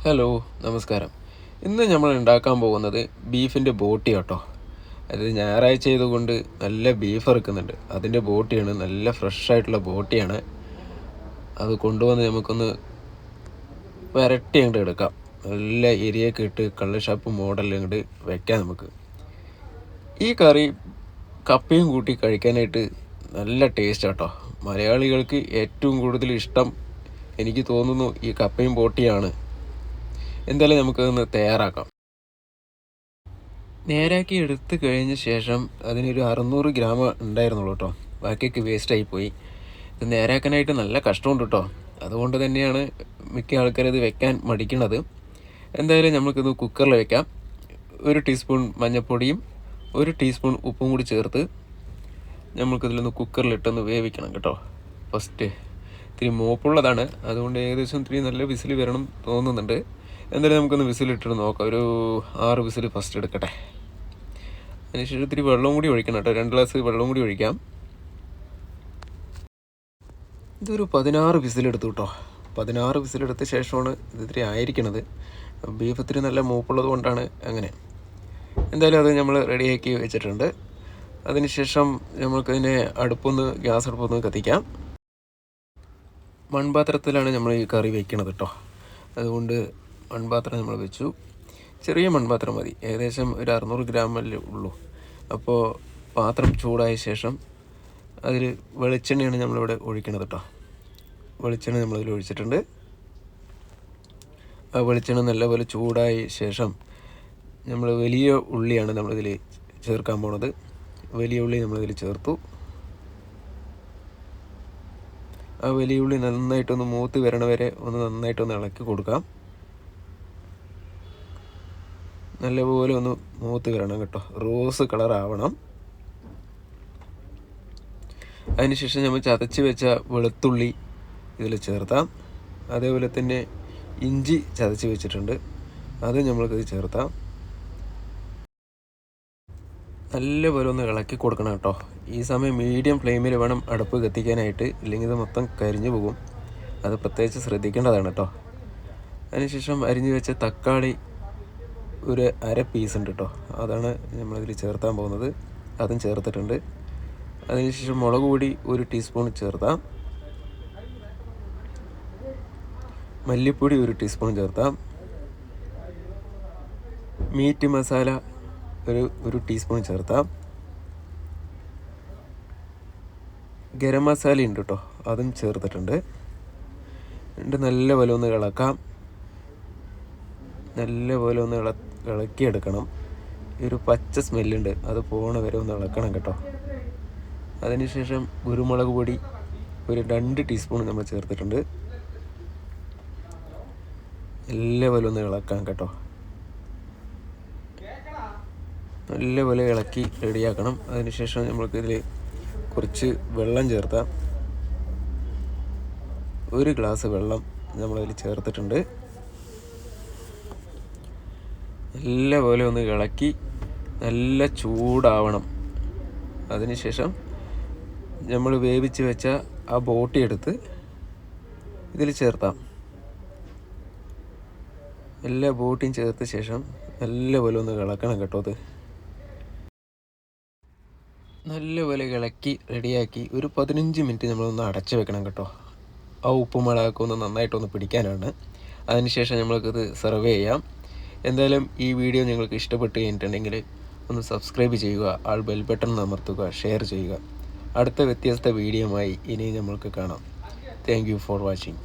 Hello, നമസ്കാരം. ഇന്ന് നമ്മൾ ഉണ്ടാക്കാൻ പോകുന്നത് ബീഫിൻ്റെ ബോട്ടി കേട്ടോ. അത് ഞായറാഴ്ച ചെയ്തുകൊണ്ട് നല്ല ബീഫ് ഇറക്കുന്നുണ്ട്. അതിൻ്റെ ബോട്ടിയാണ്, നല്ല ഫ്രഷ് ആയിട്ടുള്ള ബോട്ടിയാണ്. അത് കൊണ്ടുവന്ന് നമുക്കൊന്ന് വരട്ടി അങ്ങോട്ട് എടുക്കാം. നല്ല എരിയൊക്കെ ഇട്ട് കള്ളുഷാപ്പ് മോഡലിൽ അങ്ങോട്ട് വെക്കാം നമുക്ക്. ഈ കറി കപ്പയും കൂട്ടി കഴിക്കാനായിട്ട് നല്ല ടേസ്റ്റ് കേട്ടോ. മലയാളികൾക്ക് ഏറ്റവും കൂടുതൽ ഇഷ്ടം എനിക്ക് തോന്നുന്നു ഈ കപ്പയും ബോട്ടിയാണ്. എന്തായാലും നമുക്കതൊന്ന് തയ്യാറാക്കാം. നേരാക്കി എടുത്ത് കഴിഞ്ഞ ശേഷം അതിനൊരു 600 ഗ്രാം ഉണ്ടായിരുന്നുള്ളൂ കേട്ടോ. ബാക്കിയൊക്കെ വേസ്റ്റായി പോയി. ഇത് നേരാക്കാനായിട്ട് നല്ല കഷ്ടമുണ്ട് കേട്ടോ. അതുകൊണ്ട് തന്നെയാണ് മിക്ക ആൾക്കാരും ഇത് വെക്കാൻ മടിക്കണത്. എന്തായാലും നമുക്കിത് കുക്കറിൽ വെക്കാം. 1 ടീസ്പൂൺ മഞ്ഞൾപ്പൊടിയും 1 ടീസ്പൂൺ ഉപ്പും കൂടി ചേർത്ത് നമുക്കിതിലൊന്ന് കുക്കറിലിട്ടൊന്ന് വേവിക്കണം കേട്ടോ. ഫസ്റ്റ് ഇത്തിരി മൂപ്പുള്ളതാണ്, അതുകൊണ്ട് ഏകദേശം ഇത്തിരി നല്ല വിസിൽ വരണം തോന്നുന്നുണ്ട്. എന്തായാലും നമുക്കൊന്ന് വിസിലിട്ടിട്ട് നോക്കാം. ഒരു 6 വിസിൽ ഫസ്റ്റ് എടുക്കട്ടെ. അതിനുശേഷം ഇത്തിരി വെള്ളം കൂടി ഒഴിക്കണം കേട്ടോ. 2 ഗ്ലാസ് വെള്ളം കൂടി ഒഴിക്കാം. ഇതൊരു 16 വിസിലെടുത്തു കേട്ടോ. 16 വിസിലെടുത്ത ശേഷമാണ് ഇത് ഇത്തിരി ആയിരിക്കണത്. ബീഫ് ഇത്തിരി നല്ല മൂപ്പുള്ളത് കൊണ്ടാണ് അങ്ങനെ. എന്തായാലും അത് നമ്മൾ റെഡിയാക്കി വെച്ചിട്ടുണ്ട്. അതിനുശേഷം നമുക്കതിനെ ഗ്യാസ് അടുപ്പൊന്ന് കത്തിക്കാം. മൺപാത്രത്തിലാണ് നമ്മൾ ഈ കറി വയ്ക്കണത് കേട്ടോ. അതുകൊണ്ട് മൺപാത്രം നമ്മൾ വെച്ചു. ചെറിയ മൺപാത്രം മതി, ഏകദേശം ഒരു 600 ഗ്രാമല്ലേ ഉള്ളൂ. അപ്പോൾ പാത്രം ചൂടായ ശേഷം അതിൽ വെളിച്ചെണ്ണയാണ് നമ്മളിവിടെ ഒഴിക്കണത് കേട്ടോ. വെളിച്ചെണ്ണ നമ്മളതിൽ ഒഴിച്ചിട്ടുണ്ട്. ആ വെളിച്ചെണ്ണ നല്ലപോലെ ചൂടായ ശേഷം നമ്മൾ വലിയ ഉള്ളിയാണ് നമ്മളിതിൽ ചേർക്കാൻ പോണത്. വലിയ ഉള്ളി നമ്മളിതിൽ ചേർത്തു. ആ വലിയ ഉള്ളി നന്നായിട്ടൊന്ന് മൂത്ത് വരണ വരെ നന്നായിട്ടൊന്ന് ഇളക്കി കൊടുക്കാം. നല്ലപോലെ ഒന്ന് മൂത്ത് വരണം കേട്ടോ. റോസ് കളർ ആവണം. അതിനുശേഷം നമ്മൾ ചതച്ച് വെച്ച വെളുത്തുള്ളി ഇതിൽ ചേർത്താം. അതേപോലെ തന്നെ ഇഞ്ചി ചതച്ച് വെച്ചിട്ടുണ്ട്, അത് നമ്മൾക്കിത് ചേർത്താം. നല്ലപോലെ ഒന്ന് ഇളക്കി കൊടുക്കണം കേട്ടോ. ഈ സമയം മീഡിയം ഫ്ലെയിമിൽ വേണം അടുപ്പ് കത്തിക്കാനായിട്ട്, ഇല്ലെങ്കിൽ ഇത് മൊത്തം കരിഞ്ഞു പോകും. അത് പ്രത്യേകിച്ച് ശ്രദ്ധിക്കേണ്ടതാണ് കേട്ടോ. അതിനുശേഷം അരിഞ്ഞു വെച്ച തക്കാളി ഒരു 1/2 പീസ് ഉണ്ട് കേട്ടോ. അതാണ് നമ്മളിതിൽ ചേർത്താൻ പോകുന്നത്. അതും ചേർത്തിട്ടുണ്ട്. അതിനുശേഷം മുളക് പൊടി 1 ടീസ്പൂൺ ചേർത്താം. മല്ലിപ്പൊടി 1 ടീസ്പൂൺ ചേർത്താം. മീറ്റ് മസാല ഒരു ടീസ്പൂൺ ചേർത്താം. ഗരം മസാല ഉണ്ട് കേട്ടോ, അതും ചേർത്തിട്ടുണ്ട്. എന്നിട്ട് നല്ലപോലെ ഒന്ന് ഇളക്കാം. നല്ലപോലെ ഒന്ന് ഇളക്കിയെടുക്കണം. ഒരു പച്ച സ്മെല്ലുണ്ട്, അത് പോണ വരെ ഒന്ന് ഇളക്കണം കേട്ടോ. അതിനുശേഷം കുരുമുളക് പൊടി ഒരു 2 ടീസ്പൂൺ നമ്മൾ ചേർത്തിട്ടുണ്ട്. നല്ലപോലെ ഒന്ന് ഇളക്കാം കേട്ടോ. നല്ലപോലെ ഇളക്കി റെഡിയാക്കണം. അതിനുശേഷം നമ്മൾക്കിതിൽ കുറച്ച് വെള്ളം ചേർത്താം. 1 ഗ്ലാസ് വെള്ളം നമ്മളതിൽ ചേർത്തിട്ടുണ്ട്. നല്ലപോലെ ഒന്ന് ഇളക്കി നല്ല ചൂടാവണം. അതിനുശേഷം നമ്മൾ വേവിച്ച് വെച്ച ആ ബോട്ടി എടുത്ത് ഇതിൽ ചേർത്താം. എല്ലാ ബോട്ടിയും ചേർത്ത ശേഷം നല്ലപോലെ ഒന്ന് ഇളക്കണം കേട്ടോ. അത് നല്ലപോലെ ഇളക്കി റെഡിയാക്കി ഒരു 15 മിനിറ്റ് നമ്മളൊന്ന് അടച്ച് വെക്കണം കേട്ടോ. ആ ഉപ്പും മുളകൊക്കെ ഒന്ന് നന്നായിട്ടൊന്ന് പിടിക്കാനാണ്. അതിനുശേഷം നമ്മൾക്കിത് സെർവ് ചെയ്യാം. എന്തായാലും ഈ വീഡിയോ നിങ്ങൾക്ക് ഇഷ്ടപ്പെട്ട് കഴിഞ്ഞിട്ടുണ്ടെങ്കിൽ ഒന്ന് സബ്സ്ക്രൈബ് ചെയ്യുക, ബെൽ ബട്ടൺ അമർത്തുക, ഷെയർ ചെയ്യുക. അടുത്ത വ്യത്യസ്ത വീഡിയോയുമായി ഇനി നമ്മൾക്ക് കാണാം. Thank you for watching.